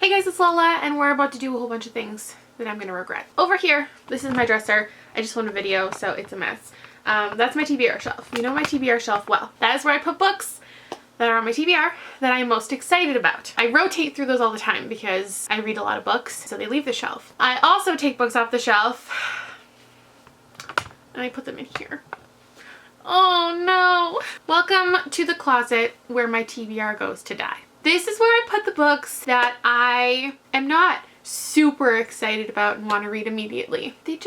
Hey guys, it's Lala and we're about to do a whole bunch of things that I'm gonna regret. Over here, this is my dresser. I just filmed a video, so it's a mess. That's my TBR shelf. You know my TBR shelf well. That is where I put books that are on my TBR that I'm most excited about. I rotate through those all the time because I read a lot of books, so they leave the shelf. I also take books off the shelf and I put them in here. Oh no! Welcome to the closet where my TBR goes to die. This is where I put the books that I am not super excited about and want to read immediately. They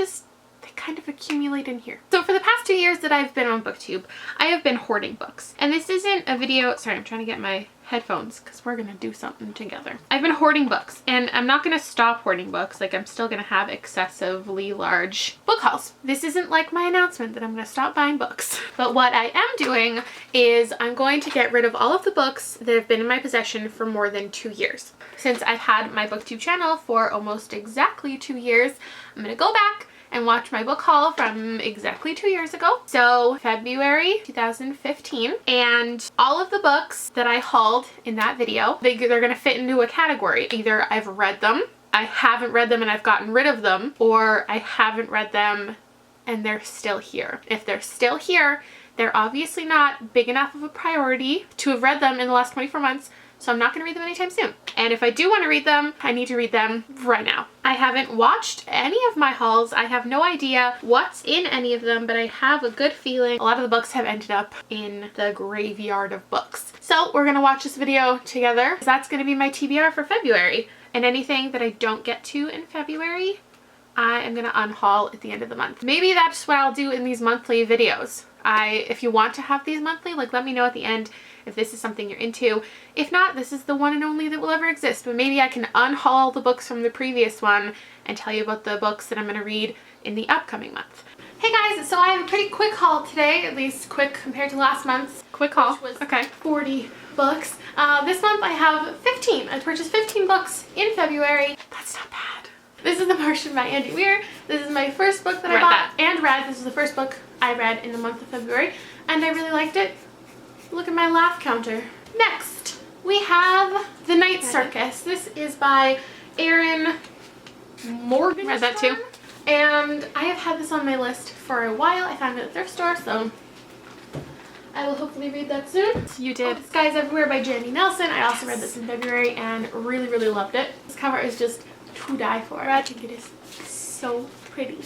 kind of accumulate in here. So for the past 2 years that I've been on BookTube, I have been hoarding books. And this isn't a video, sorry, I'm trying to get my headphones because we're gonna do something together. I've been hoarding books and I'm not gonna stop hoarding books. Like, I'm still gonna have excessively large book hauls. This isn't like my announcement that I'm gonna stop buying books. But what I am doing is I'm going to get rid of all of the books that have been in my possession for more than 2 years. Since I've had my BookTube channel for almost exactly 2 years, I'm gonna go back and watch my book haul from exactly 2 years ago. So February 2015, and all of the books that I hauled in that video, they're gonna fit into a category. Either I've read them, I haven't read them and I've gotten rid of them, or I haven't read them and they're still here. If they're still here, they're obviously not big enough of a priority to have read them in the last 24 months, so I'm not going to read them anytime soon. And if I do want to read them, I need to read them right now. I haven't watched any of my hauls. I have no idea what's in any of them, but I have a good feeling a lot of the books have ended up in the graveyard of books. So we're going to watch this video together. That's going to be my TBR for February. And anything that I don't get to in February, I am going to unhaul at the end of the month. Maybe that's what I'll do in these monthly videos. If you want to have these monthly, like, let me know at the end if this is something you're into. If not, this is the one and only that will ever exist. But maybe I can unhaul the books from the previous one and tell you about the books that I'm going to read in the upcoming month. Hey guys, so I have a pretty quick haul today, at least quick compared to last month's quick haul, which was okay, 40 books. This month I have 15. I purchased 15 books in February. That's not bad. This is The Martian by Andy Weir. This is my first book that I bought and read. This is the first book I read in the month of February, and I really liked it. Look at my laugh counter. Next, we have The Night Circus. This is by Erin Morgan. Read that too. And I have had this on my list for a while. I found it at a thrift store, so I will hopefully read that soon. You did. Oh, Skies Everywhere by Jandy Nelson. I also read this in February and really, really loved it. This cover is just to die for. I think it is so pretty.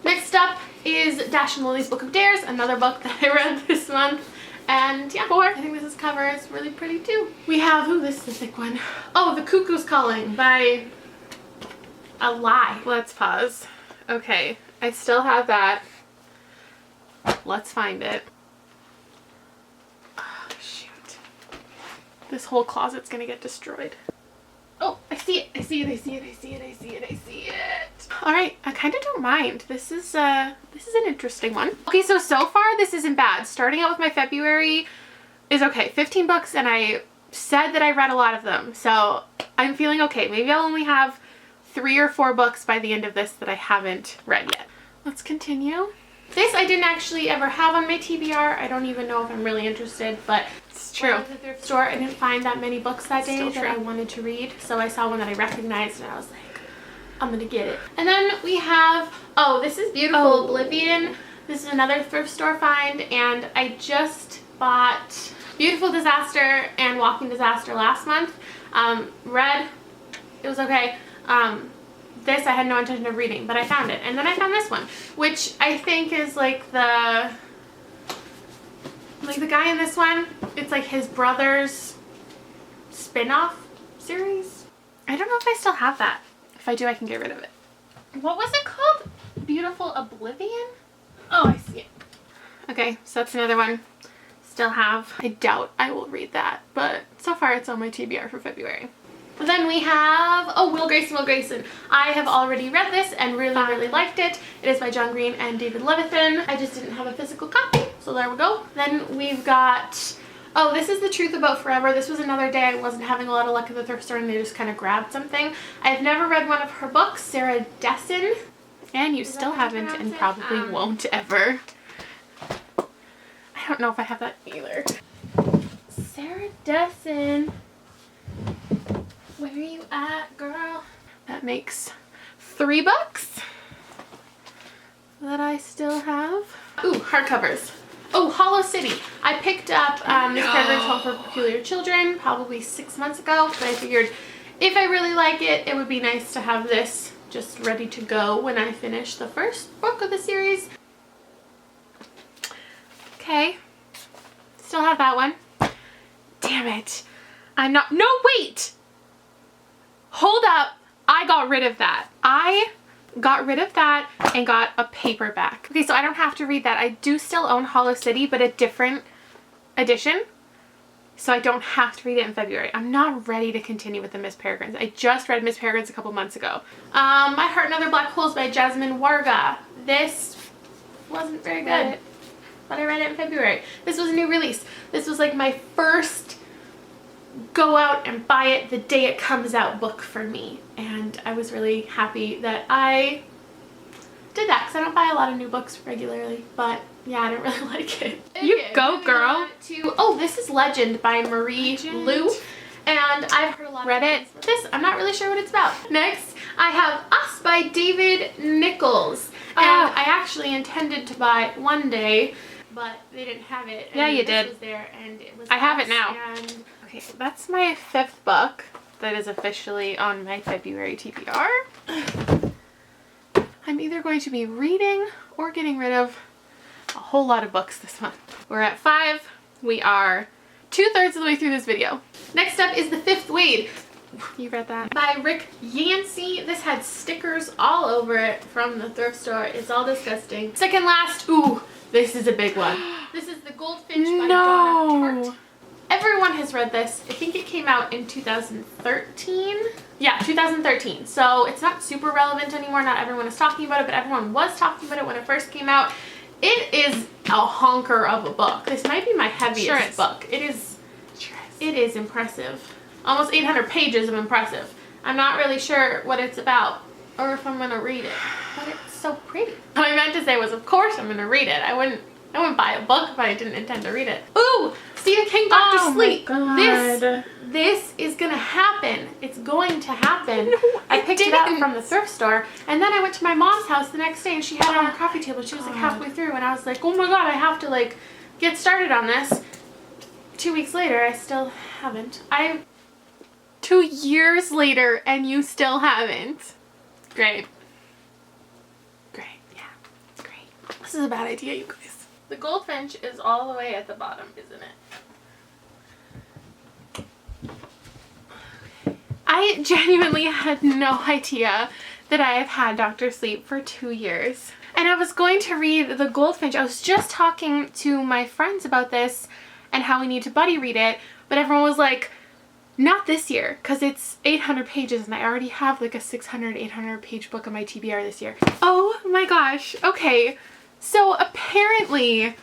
Next up is Dash and Lily's Book of Dares, another book that I read this month. And yeah, I think this cover is really pretty too. We have, ooh, this is the thick one. Oh, The Cuckoo's Calling by A Lie. Let's pause. Okay, I still have that. Let's find it. Oh, shoot. This whole closet's gonna get destroyed. Oh, I see it. I see it. I see it. I see it. I see it. I see it. All right, I kind of don't mind. This is an interesting one. Okay, so far this isn't bad. Starting out with my February is okay. 15 books, and I said that I read a lot of them, so I'm feeling okay. Maybe I'll only have 3 or 4 books by the end of this that I haven't read yet. Let's continue. This I didn't actually ever have on my TBR. I don't even know if I'm really interested, but it's true. When I was at the thrift store, I didn't find that many books that day that I wanted to read, so I saw one that I recognized and I was like, I'm gonna get it. And then we have, oh, this is beautiful, Oblivion. This is another thrift store find, and I just bought Beautiful Disaster and Walking Disaster last month. Read, it was okay. This I had no intention of reading, but I found it. And then I found this one, which I think is like the guy in this one, it's like his brother's spin-off series. I don't know if I still have that. If I do, I can get rid of it. What was it called? Beautiful Oblivion? Oh, I see it. Okay, so that's another one. Still have. I doubt I will read that, but so far it's on my TBR for February. Then we have, oh, Will Grayson, Will Grayson. I have already read this and really, really liked it. It is by John Green and David Levithan. I just didn't have a physical copy, so there we go. Then we've got, oh, this is The Truth About Forever. This was another day I wasn't having a lot of luck at the thrift store and they just kind of grabbed something. I've never read one of her books, Sarah Dessen. And you still haven't and probably won't ever. I don't know if I have that either. Sarah Dessen. Where are you at, girl? makes 3 books that I still have. Ooh, hardcovers. Oh, Hollow City. I picked up Miss Peregrine's Home for Peculiar Children probably 6 months ago, but I figured if I really like it, it would be nice to have this just ready to go when I finish the first book of the series. Okay, still have that one. Damn it. I'm not, no, wait! Hold up, I got rid of that. I got rid of that and got a paperback. Okay, so I don't have to read that. I do still own Hollow City, but a different edition. So I don't have to read it in February. I'm not ready to continue with the Miss Peregrines. I just read Miss Peregrines a couple months ago. My Heart and Other Black Holes by Jasmine Warga. This wasn't very good, but I read it in February. This was a new release. This was like my first go out and buy it the day it comes out book for me. And I was really happy that I did that because I don't buy a lot of new books regularly, but yeah, I didn't really like it. You go, girl. Oh, this is Legend by Marie Lu, and I've heard a lot of it. This, I'm not really sure what it's about. Next, I have Us by David Nichols, and I actually intended to buy it one day, but they didn't have it. And yeah, you did. Was there, and it was I have it now. And okay, that's my 5th book that is officially on my February TBR. I'm either going to be reading or getting rid of a whole lot of books this month. We're at 5. We are 2/3 of the way through this video. Next up is The Fifth Wade. You read that? By Rick Yancey. This had stickers all over it from the thrift store. It's all disgusting. Second last, ooh, this is a big one. This is The Goldfinch by Donna Tartt. Everyone has read this. I think it came out in 2013. Yeah, 2013. So it's not super relevant anymore. Not everyone is talking about it, but everyone was talking about it when it first came out. It is a honker of a book. This might be my heaviest book. It is. It is impressive. Almost 800 pages of impressive. I'm not really sure what it's about or if I'm gonna read it, but it's so pretty. What I meant to say was, of course I'm gonna read it. I wouldn't buy a book if I didn't intend to read it. Ooh, Stephen King, Dr. Sleep. This is gonna happen. It's going to happen. No, I picked it up from the thrift store, and then I went to my mom's house the next day, and she had it on her coffee table. She was like halfway through, and I was like, oh my god, I have to like get started on this. 2 weeks later, I still haven't. 2 years later, and you still haven't. Great. Great, yeah, great. This is a bad idea, you guys. The Goldfinch is all the way at the bottom, isn't it? I genuinely had no idea that I have had Dr. Sleep for 2 years. And I was going to read The Goldfinch. I was just talking to my friends about this and how we need to buddy read it, but everyone was like, not this year, because it's 800 pages and I already have like a 600, 800 page book on my TBR this year. Oh my gosh. Okay. So apparently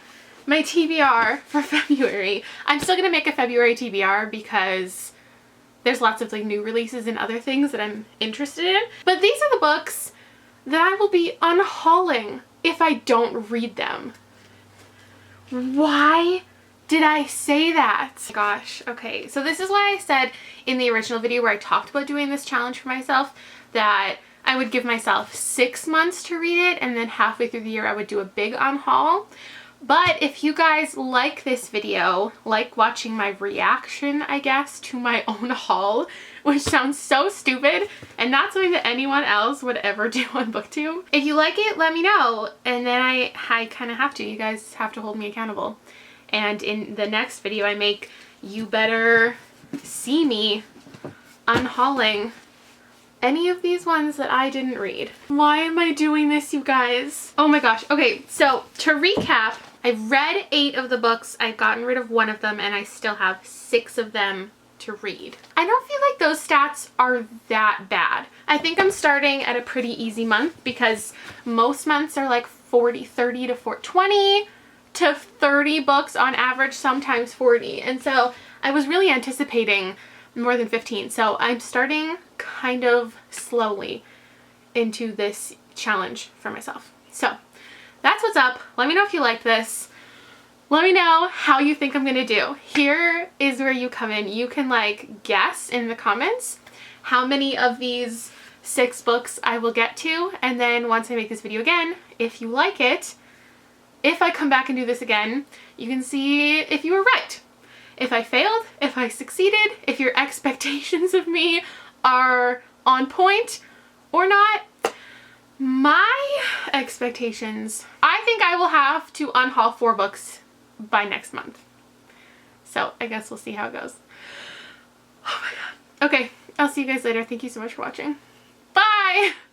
my TBR for February, I'm still going to make a February TBR because there's lots of like new releases and other things that I'm interested in. But these are the books that I will be unhauling if I don't read them. Why did I say that? Gosh, okay. So this is why I said in the original video where I talked about doing this challenge for myself that I would give myself 6 months to read it, and then halfway through the year I would do a big unhaul. But if you guys like this video, like watching my reaction, I guess, to my own haul, which sounds so stupid and not something that anyone else would ever do on BookTube. If you like it, let me know. And then I kind of have to. You guys have to hold me accountable. And in the next video I make, you better see me unhauling any of these ones that I didn't read. Why am I doing this, you guys? Oh my gosh. Okay, so to recap, I've read 8 of the books, I've gotten rid of 1 of them, and I still have 6 of them to read. I don't feel like those stats are that bad. I think I'm starting at a pretty easy month because most months are like 30 to 20 to 30 books on average, sometimes 40. And so I was really anticipating more than 15. So I'm starting kind of slowly into this challenge for myself. So that's what's up. Let me know if you like this. Let me know how you think I'm gonna do. Here is where you come in. You can like guess in the comments how many of these 6 books I will get to, and then once I make this video again, if you like it, if I come back and do this again, you can see if you were right. If I failed, if I succeeded, if your expectations of me are on point or not. My expectations, I think I will have to unhaul 4 books by next month. So I guess we'll see how it goes. Oh my god. Okay, I'll see you guys later. Thank you so much for watching. Bye!